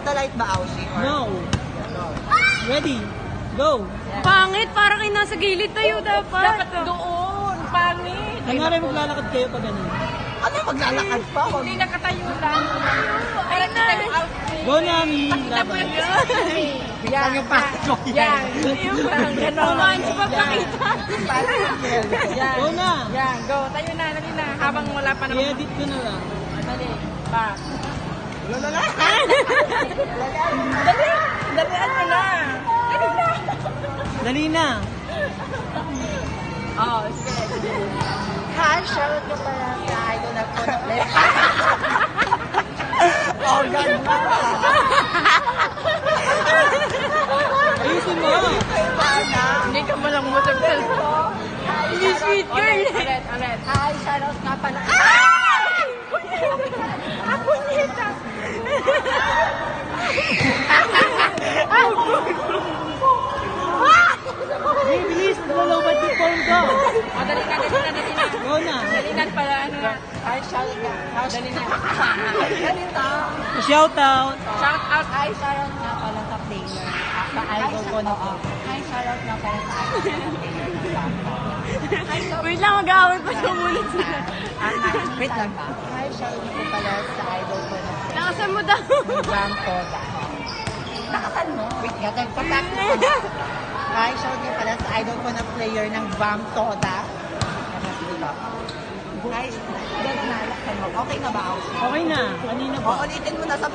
Tita Light ba, Aushi? No. Ready? Go. Pangit, para kayo nasa gilid tayo dapat. Doon, pangit. Kunwari maglalakad kayo pa ganun. Ano maglalakad pa? Hindi nakatayo lang. Para kita yung outfit. Go na, Mi. Pakita mo Laban. yung yan. Yung pasok Yan. Yung parang gano'n. Romance pa pakita. Yan. Go na. Yan, go. Tayo na, dali na. Habang wala pa naman. I-edit ko na lang. Dali. Back. Lalala. Dali. Dalian mo na. Dali na. Dali na. Oh, sige. Hi, shoutout ko pala sa idol na ko na play. Oh, ganda. Ayusin mo. Hindi ka malang musag-sal. Hindi sweet girl. Ulit. Hi, shoutout nga pala. Ako nita. Hey, bilis. Nalawbat yung phone ko. Oh, dali na. Go na. Dali na pala, ano na. Hi, shoutout nga. Dali na. Ganito. Shout out. Shout out. Hi, shoutout nga pala sa player. Sa idol ko na ko. Hi, shoutout nga pala sa idol ko na player. Wait lang, mag-aaway pa sa mulit sila. Wait lang. Hi, shoutout ko pala sa idol ko na Lakasan mo daw. Bam Toda. Nakasan mo? Wait, gagawin pa practice. Hi, shoutout nga pala sa idol ko na player ng Bam Toda. Hi, gano'n na. Okay na ba? Okay na. Kanina pa. Ulitin mo na sa